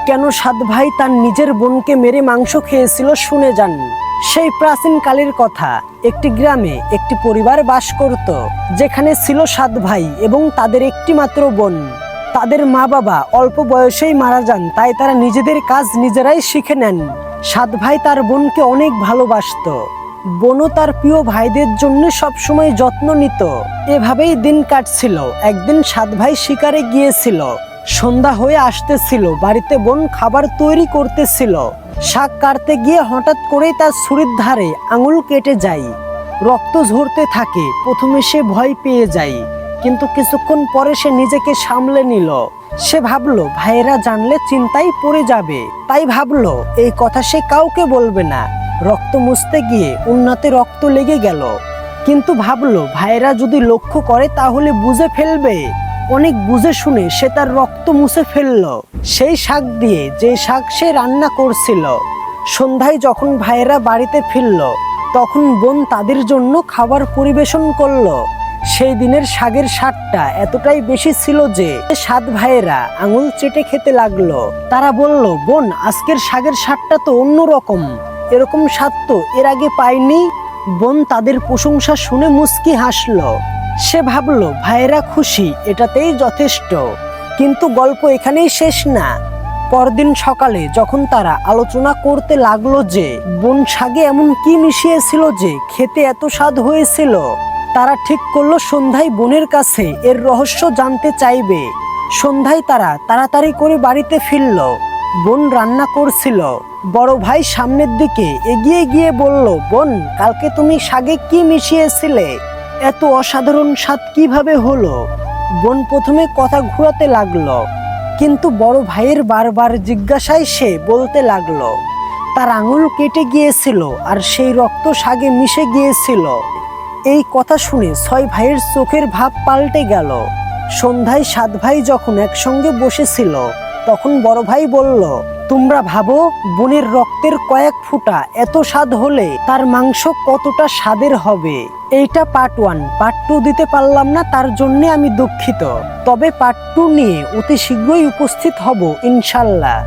কেন সাত ভাই তার নিজের বোনকে মেরে মাংস খেয়েছিল শুনে যান। সেই প্রাচীন কালের কথা। একটি গ্রামে একটি পরিবার বাস করত, যেখানে ছিল সাত ভাই এবং তাদের একটি মাত্র বোন। তাদের মা বাবা অল্প বয়সেই মারা যান, তাই তারা নিজেদের কাজ নিজেরাই শিখে নেন। সাত ভাই তার বোনকে অনেক ভালোবাসতো। বোনও তার প্রিয় ভাইদের জন্য সবসময় যত্ন নিত। এভাবেই দিন কাটছিল। একদিন সাত ভাই শিকারে গিয়েছিল। সন্ধ্যা হয়ে আসতেছিল, বাড়িতে বোন খাবার তৈরি করতেছিল। শাক কাটতে গিয়ে হঠাৎ করেই তার ছুরির ধারে আঙুল কেটে যায়। রক্ত ঝরতে থাকে। প্রথমে সে ভয় পেয়ে যায়, কিন্তু কিছুক্ষণ পরে সে নিজেকে সামলে নিল। সে ভাবলো ভাইয়েরা জানলে চিন্তায় পড়ে যাবে, তাই ভাবলো এই কথা সে কাউকে বলবে না। রক্ত মুছতে গিয়ে উন্নাতে রক্ত লেগে গেল, কিন্তু ভাবলো ভাইয়েরা যদি লক্ষ্য করে তাহলে বুঝে ফেলবে। অনেক বুঝে শুনে সে তার রক্ত মুছে ফেললো, সেই শাক দিয়ে যে শাক সে রান্না করছিল। সন্ধ্যায় যখন ভাইয়েরা বাড়িতে ফিরল, তখন বোন তাদের জন্য খাবার পরিবেশন করলো। সেই দিনের শাকের স্বাদটা এতটাই বেশি ছিল যে সাত ভাইয়েরা আঙুল চেটে খেতে লাগলো। তারা বলল, বোন, আজকের শাকের স্বাদটা তো অন্যরকম, এরকম স্বাদ তো এর আগে পাইনি। বোন তাদের প্রশংসা শুনে মুচকি হাসলো। সে ভাবলো ভাইয়েরা খুশি, এটাতেই যথেষ্ট। কিন্তু গল্প এখানেই শেষ না। পরদিন সকালে যখন তারা আলোচনা করতে লাগলো যে বোন শাকে এমন কি মিশিয়েছিল যে খেতে এত স্বাদ হয়েছিল, তারা ঠিক করলো সন্ধ্যায় বোনের কাছে এর রহস্য জানতে চাইবে। সন্ধ্যায় তারা তাড়াতাড়ি করে বাড়িতে ফিরল। বোন রান্না করছিল। বড় ভাই সামনের দিকে এগিয়ে গিয়ে বলল, বোন, কালকে তুমি শাকে কি মিশিয়েছিলে? এত অসাধারণ স্বাদ কিভাবে হলো? বোন প্রথমে কথা ঘুরাতে লাগলো, কিন্তু বড় ভাইয়ের বারবার জিজ্ঞাসায় সে বলতে লাগলো তার আঙুল কেটে গিয়েছিল আর সেই রক্ত শাকে মিশে গিয়েছিল। এই কথা শুনে ছয় ভাইয়ের চোখের ভাব পাল্টে গেল। সন্ধ্যায় সাত ভাই যখন একসঙ্গে বসেছিল, তখন বড় ভাই বলল, তোমরা ভাবো বোনের রক্তের কয়েক ফোঁটা এত স্বাদ হলে তার মাংস কতটা স্বাদের হবে। এইটা পার্ট 1। পার্ট 2 দিতে পারলাম না, তার জন্য আমি দুঃখিত। তবে পার্ট 2 নিয়ে অতি শীঘ্রই উপস্থিত হব ইনশাল্লাহ।